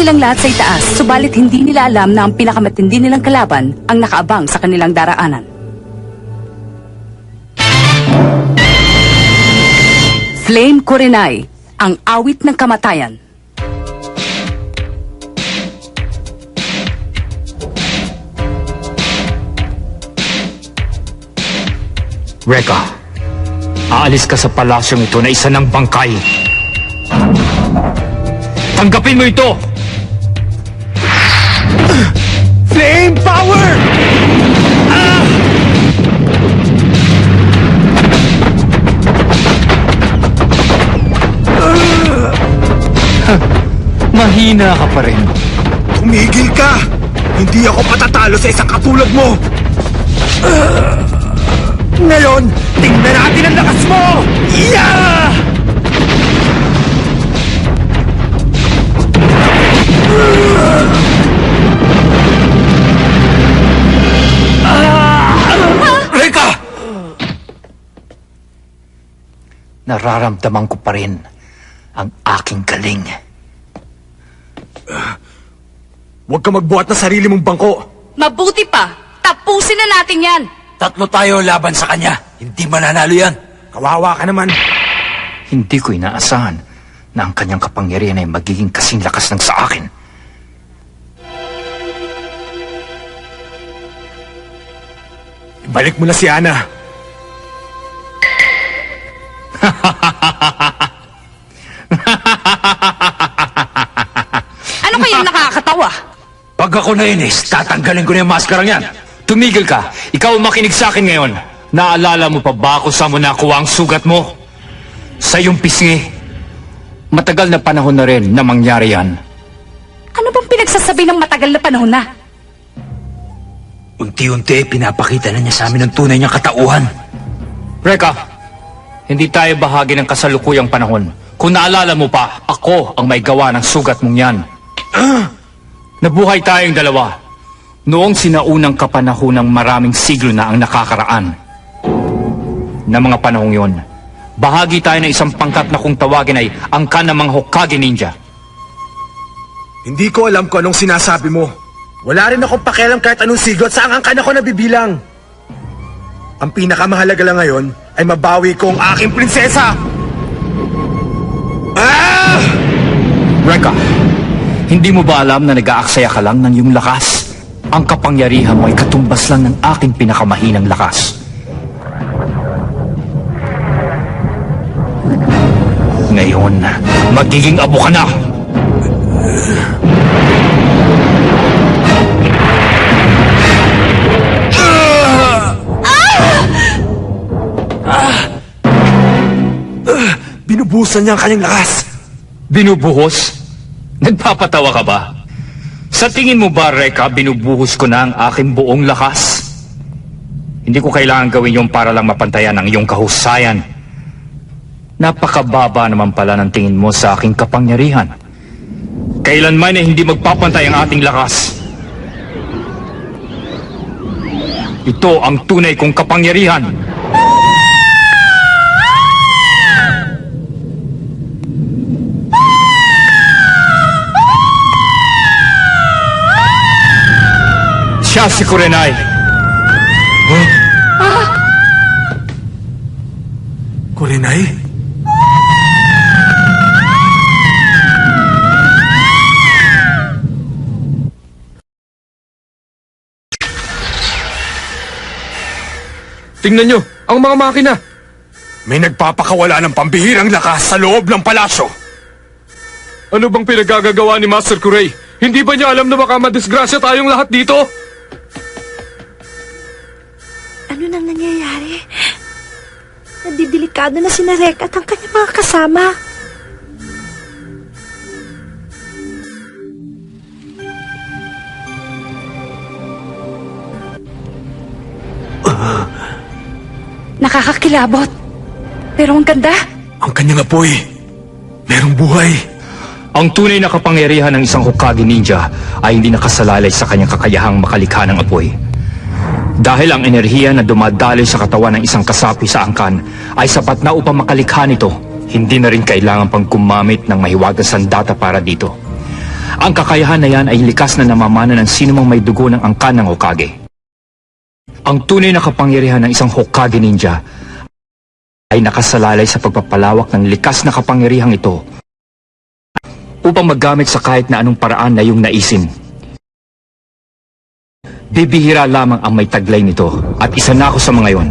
silang lahat sa itaas, subalit hindi nila alam na ang pinakamatindi nilang kalaban ang nakaabang sa kanilang daraanan. Flame Kurenai, ang awit ng kamatayan. Rekka, aalis ka sa palasyong ito na isa ng bangkay. Tanggapin mo ito! Flame power! Mahina ka pa rin. Tumigil ka! Hindi ako patatalo sa isang katulad mo! Ngayon, tingnan natin ang lakas mo! Yeah! Rekka! Nararamdaman ko pa rin ang aking galing. Huwag ka magbuhat ng sarili mong bangko! Mabuti pa! Tapusin na natin yan! Tatlo tayo laban sa kanya. Hindi mananalo yan. Kawawa ka naman! Hindi ko inaasahan na ang kanyang kapangyarihan ay magiging kasing lakas ng sa akin. Ibalik mo na si Ana. Ano kayang nakakatawa? Pag ako nainis, tatanggalin ko na yung maskarang yan. Tumigil ka. Ikaw ang makinig sa akin ngayon. Naalala mo pa ba kung saan mo nakuha ang sugat mo? Sa iyong pisngi. Matagal na panahon na rin na mangyari yan. Ano bang pinagsasabi ng matagal na panahon na? Unti-unti, pinapakita na niya sa amin ang tunay niyang katauhan. Rekka, hindi tayo bahagi ng kasalukuyang panahon. Kung naalala mo pa, ako ang may gawa ng sugat mong yan. Nabuhay tayong dalawa. Noong sinaunang kapanahon ng maraming siglo na ang nakakaraan. Na mga panahong yon, bahagi tayo ng isang pangkat na kung tawagin ay angkan ng mga Hokage ninja. Hindi ko alam kung anong sinasabi mo. Wala rin akong pakialam kahit anong sigot sa angkan ako nabibilang. Ang pinakamahalaga lang ngayon ay mabawi ko ang aking prinsesa! Ah! Rekka, hindi mo ba alam na nag-aaksaya ka lang ng iyong lakas? Ang kapangyarihan mo ay katumbas lang ng aking pinakamahinang lakas. Ngayon, magiging abo ka na! Binubusan niya ang kanyang lakas! Binubuhos? Nagpapatawa ka ba? Sa tingin mo ba, Rekka, binubuhos ko na ang aking buong lakas? Hindi ko kailangan gawin yung para lang mapantayan ang iyong kahusayan. Napakababa naman pala ng tingin mo sa aking kapangyarihan. Kailanman ay hindi magpapantay ang ating lakas. Ito ang tunay kong kapangyarihan. Siya si Kurenai. Kurenai? Tingnan nyo, ang mga makina. May nagpapakawala ng pambihirang lakas sa loob ng palasyo. Ano bang pinagagagawa ni Master Kurei? Hindi ba niya alam na baka madisgrasya tayong lahat dito? Ano nang nangyayari? Nadidelikado na si Rekka at ang kanyang mga kasama. Nakakakilabot. Pero ang ganda. Ang kanyang apoy, merong buhay. Ang tunay na kapangyarihan ng isang Hokage ninja ay hindi nakasalalay sa kanyang kakayahang makalikha ng apoy. Dahil ang enerhiya na dumadaloy sa katawan ng isang kasapi sa angkan ay sapat na upang makalikha nito, hindi na rin kailangan pang gumamit ng mahiwagang sandata para dito. Ang kakayahan na yan ay likas na namamana ng sinumang may dugo ng angkan ng Hokage. Ang tunay na kapangyarihan ng isang Hokage ninja ay nakasalalay sa pagpapalawak ng likas na kapangyarihang ito upang maggamit sa kahit na anong paraan na iyong naisin. Bibihira lamang ang may taglay nito at isa na ako sa mga yon.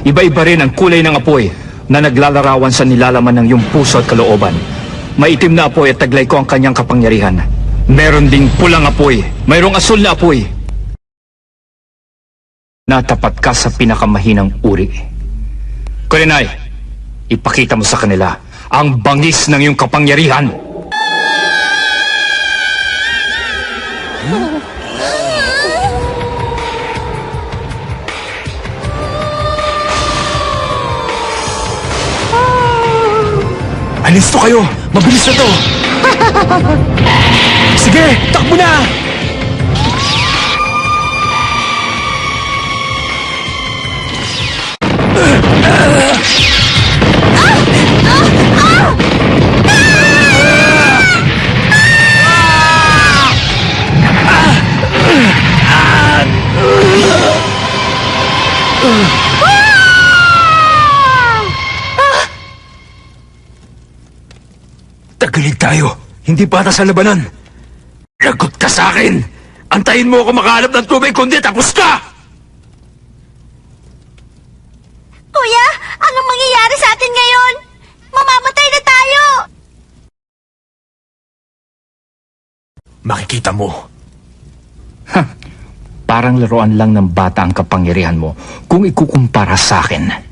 Iba-iba rin ang kulay ng apoy na naglalarawan sa nilalaman ng iyong puso at kalooban. Maitim na apoy at taglay ko ang kanyang kapangyarihan. Meron ding pulang apoy, mayroong asul na apoy. Natapat ka sa pinakamahinang uri. Kurenai, ipakita mo sa kanila ang bangis ng iyong kapangyarihan. Alisto kayo! Mabilis na to! Sige, takbo na! Tagilid tayo. Hindi bata sa labanan. Lagot ka sa akin. Antayin mo ako makahanap ng tubig, kundi tapos ka! Kuya, anong mangyayari sa atin ngayon? Mamamatay na tayo! Makikita mo. Parang laruan lang ng bata ang kapangyarihan mo kung ikukumpara sa akin.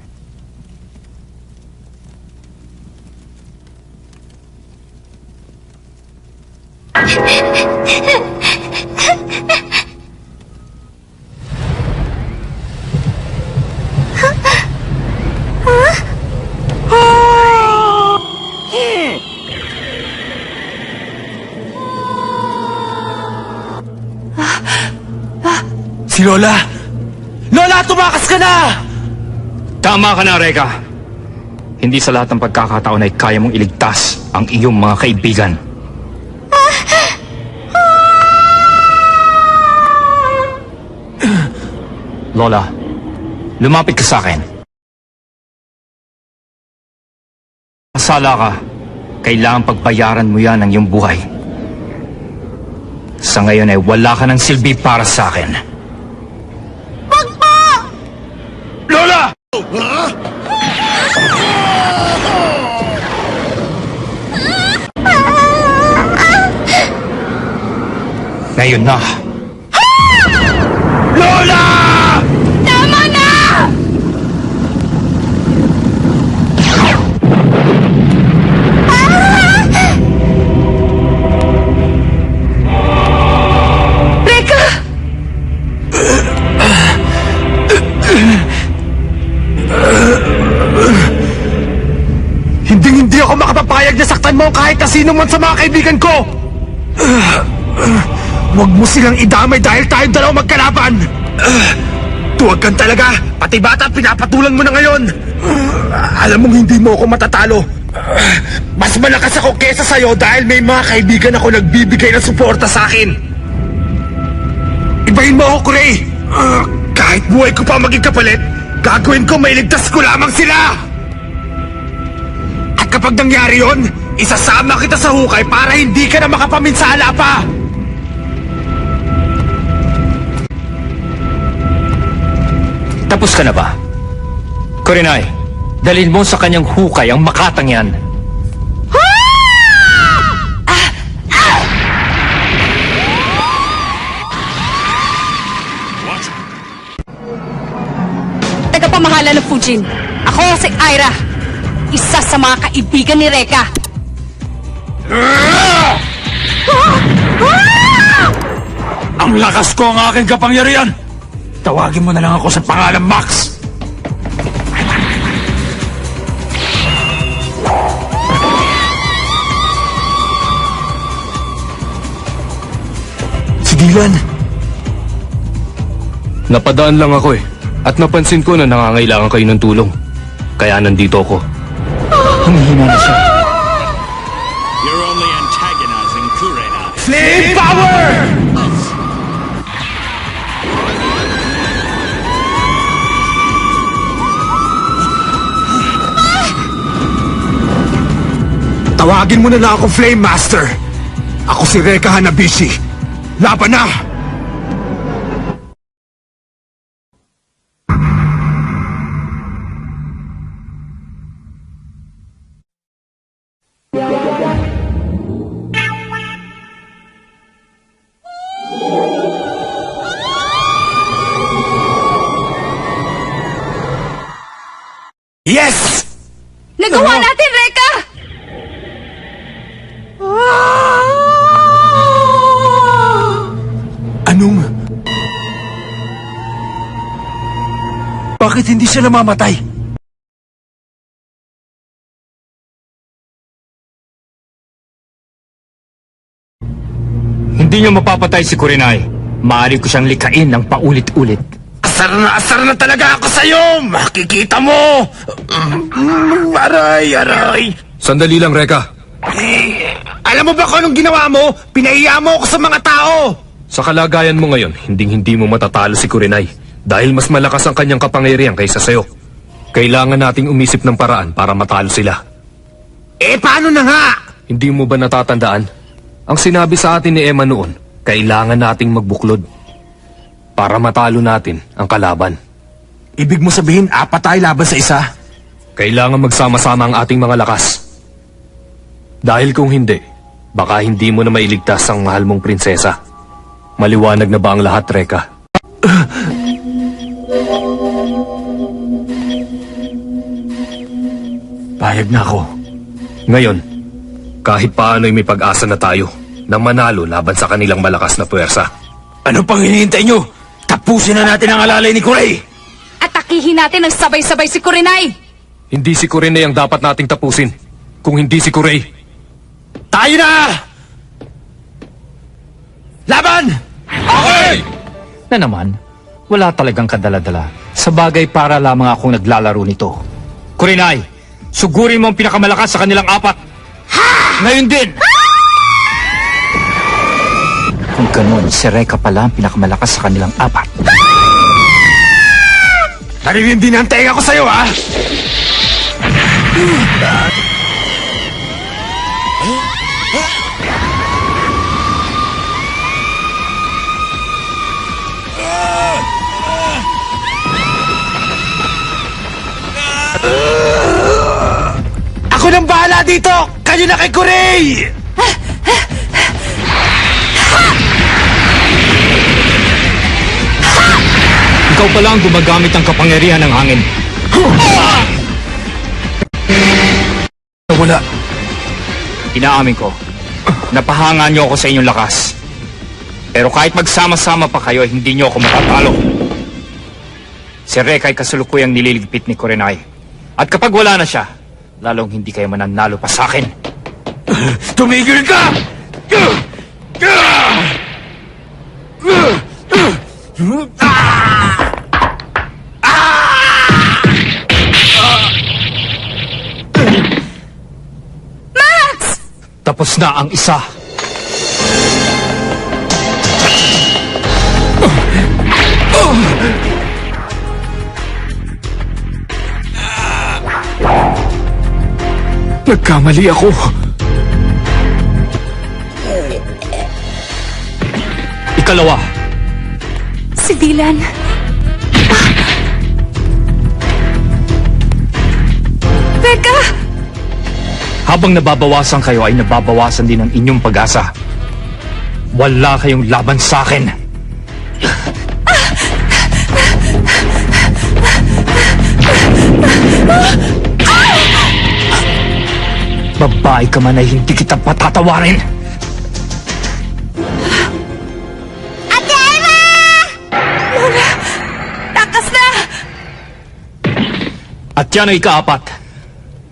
Si Lola! Lola, tumakas ka na! Tama ka na, Reka. Hindi sa lahat ng pagkakataon ay kaya mong iligtas ang iyong mga kaibigan. Lola, lumapit ka sa akin. Masala ka. Kailangan pagbayaran mo yan ng iyong buhay. Sa ngayon ay wala ka ng silbi para sa akin. Lola! Ngayon na. Lola! Tama na! Reka! Hindi ako makapapayag na saktan mo kahit na sino man sa mga kaibigan ko! Huwag mo silang idamay dahil tayong dalawa magkalaban! Tuwag kang talaga! Pati bata pinapatulan mo na ngayon! Alam mong hindi mo ako matatalo! Mas malakas ako kesa sa'yo dahil may mga kaibigan ako nagbibigay ng suporta sa akin! Ibahin mo ako, Kuray! Kahit buhay ko pa maging kapalit, gagawin ko mailigtas ko lamang sila! At kapag nangyari yon, isasama kita sa hukay para hindi ka na makapaminsala pa! Tapos ka na ba? Kurenai, dalhin mo sa kanyang hukay ang makatang yan. Tagapamahala ng Fujin. Ako si Aira. Isa sa mga kaibigan ni Reka. Ang lakas ko ang aking kapangyarihan! Tawagin mo na lang ako sa pangalan Max! Si Dylan! Napadaan lang ako eh. At napansin ko na nangangailangan kayo ng tulong. Kaya nandito ako. Humihina na siya. Your only antagonist Flame Power! Tawagin mo na lang ako Flame Master. Ako si Reka Hanabishi. Laban na! Yes! Nagawa natin, Reka! Anong... Bakit hindi siya namamatay? Hindi niyo mapapatay si Kurenai. Maaari ko siyang likain ng paulit-ulit. Asar na talaga ako sa'yo! Makikita mo! Aray! Sandali lang, Reka. Alam mo ba kung anong ginawa mo? Pinahiya mo ako sa mga tao! Sa kalagayan mo ngayon, hindi mo matatalo si Kurenai dahil mas malakas ang kanyang kapangyarihan kaysa sa'yo. Kailangan nating umisip ng paraan para matalo sila. Eh, paano na nga? Hindi mo ba natatandaan? Ang sinabi sa atin ni Emma noon, kailangan nating magbuklod para matalo natin ang kalaban. Ibig mo sabihin, apat tayo laban sa isa? Kailangan magsama-sama ang ating mga lakas. Dahil kung hindi, baka hindi mo na mailigtas ang mahal mong prinsesa. Maliwanag na ba ang lahat, Reka? Payag na ako. Ngayon, kahit paano'y may pag-asa na tayo na manalo laban sa kanilang malakas na puwersa. Ano pang hinihintay nyo? Tapusin na natin ang alalay ni Kuray! Atakihin natin ng sabay-sabay si Kurenai! Hindi si Kurenai ang dapat nating tapusin. Kung hindi si Kuray, Tayo na! Laban! Na naman, wala talagang kadala-dala. Sa bagay para lamang akong naglalaro nito. Kurenai, sugurin mo ang pinakamalakas sa kanilang apat. Ngayon din! Kung ganun, si Reka pala ang pinakamalakas sa kanilang apat. Naririndi na ang tenga ko sa'yo, ha? Ako nang bahala dito! Kayo na kay Kuray! Ikaw pala ang gumagamit ng kapangyarihan ng hangin. Wala. Inaamin ko, napahanga niyo ako sa inyong lakas. Pero kahit magsama-sama pa kayo, hindi niyo ako matatalo. Si Reka ay kasalukuyang nililigpit ni Kurenai. At kapag wala na siya, lalong hindi kayo mananalo pa sa akin. Tumigil ka! Tapos na ang isa. nagkamali ako. Ikalawa, Si Dylan. Teka! habang nababawasan kayo ay nababawasan din ang inyong pag-asa. Wala kayong laban sa akin. Babae ka man ay hindi kita patatawarin. Ate Emma! Takas na! At yan ang ikaapat.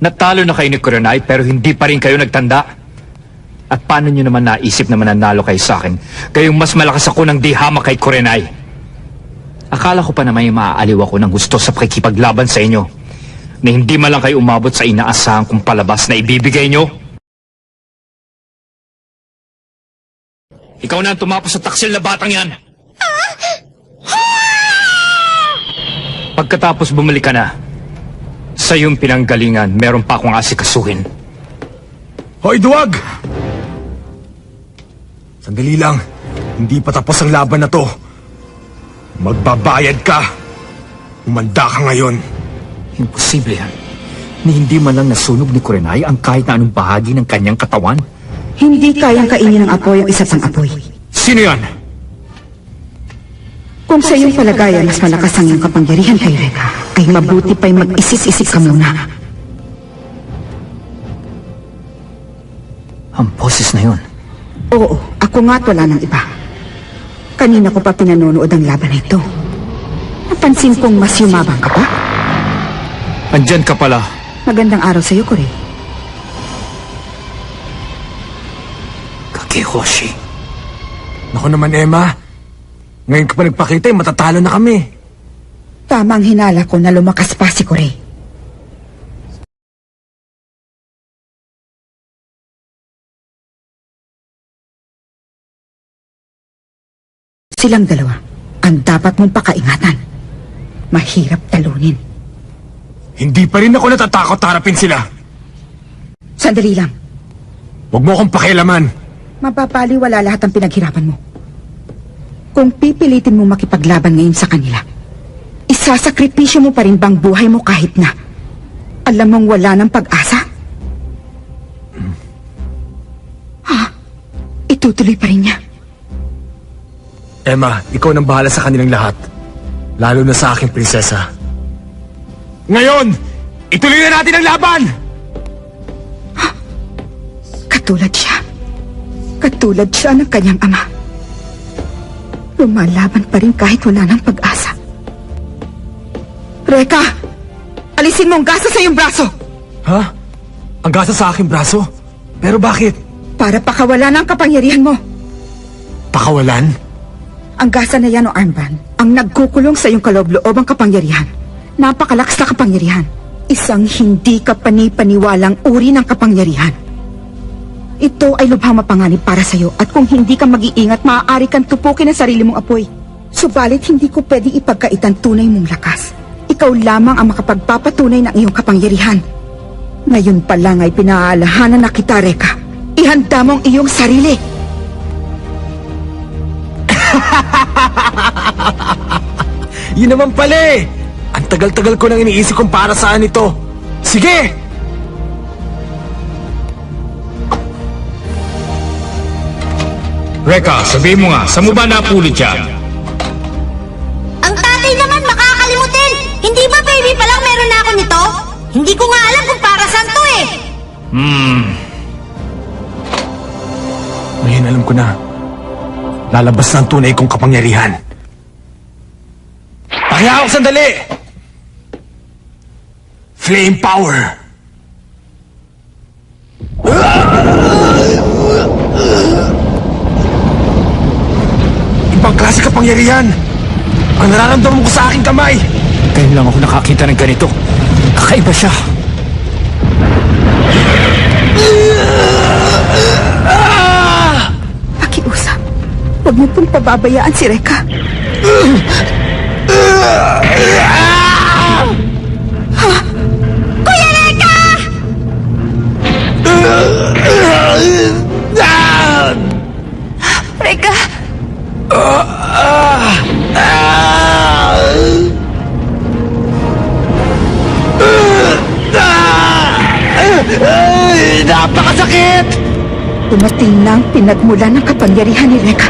Natalo na kayo ni Kurenai pero hindi pa rin kayo nagtanda. At paano nyo naman naisip na mananalo kayo sa akin? Kayong mas malakas ako ng di hamak kay Kurenai. Akala ko pa na may maaaliw ako ng gusto sa pakikipaglaban sa inyo. Na hindi man lang kayo umabot sa inaasahan kong palabas na ibibigay nyo. Ikaw na ang tumapos sa taksil na batang yan. Pagkatapos bumalik ka na, sa iyong pinanggalingan, meron pa akong asikasuhin. Hoy, duwag! Sandali lang. Hindi pa tapos ang laban na to. Magbabayad ka. Umanda ka ngayon. Imposible yan. Ni hindi man lang nasunog ni Kurenay ang kahit na anong bahagi ng kanyang katawan. Hindi kayang kainin ng apoy ang isa pang apoy. Sino yan? Kung sa iyong palagayan mas malakas ang iyong kapangyarihan kay Reka, ay mabuti pa'y mag-isip-isip ka muna. Ang boses na yun. Oo, ako nga't wala ng iba. Kanina ko pa pinanonood ang laban na ito. Napansin kong mas yumabang ka pa. Andyan ka pala. Magandang araw sa iyo, Kore. Kagehoshi. Naku naman, Emma. Ngayon ka pa nagpakita, matatalo na kami. Tama ang hinala ko na lumakas pa si Kore. Silang dalawa ang dapat mong pakaingatan. Mahirap talunin. Hindi pa rin ako natatakot harapin sila. Sandali lang. Huwag mo akong pakialaman. Mapapaliwala lahat ang pinaghirapan mo. Kung pipilitin mo makipaglaban ngayon sa kanila, isasakripisyo mo pa rin bang buhay mo kahit na alam mong wala ng pag-asa? Ha? Itutuloy pa rin niya. Emma, ikaw nang bahala sa kanilang lahat. Lalo na sa aking prinsesa. Ngayon, ituloy na natin ang laban! Katulad siya. Katulad siya ng kanyang ama. Lumalaban pa rin kahit wala ng pag-asa. Reka! Alisin mo ang gasa sa iyong braso! Ha? Ang gasa sa aking braso? Pero bakit? Para pakawala ng kapangyarihan mo. Pakawalan? Ang gasa na yan o armband ang nagkukulong sa iyong kaloob-loobang kapangyarihan. Napakalakas na kapangyarihan. Isang hindi kapani-paniwalang uri ng kapangyarihan. Ito ay lubhang mapanganib para sa'yo at kung hindi ka mag-iingat, maaari kang tupukin ang sarili mong apoy. Subalit hindi ko pwedeng ipagkaitan tunay mong lakas. Ikaw lamang ang makapagpapatunay ng iyong kapangyarihan. Ngayon pa lang ay pinaalalahanan na kita, Reka. Ihanda mo ang iyong sarili. Yun naman pala eh! Ang tagal-tagal ko nang iniisip kung para saan ito. Sige! Reka, sabihin mo nga, saan mo ba napulot yan? Ang tatay naman makakalimutin! Hindi ba baby pa lang meron na ako nito? Hindi ko nga alam kung para saan to eh! Ngayon alam ko na. Lalabas na ang tunay kong kapangyarihan. Pakiya ako sandali! Flame power! Ibang klase kapangyarihan! Ang nararamdaman ko sa aking kamay! Ngayon lang ako nakakita ng ganito. Kakaiba siya. Pakiusap. Huwag mo pong pababayaan si Reka. Kuya Reka! Reka! Napakasakit! Dumating na ang pinagmula ng kapangyarihan ni Reka.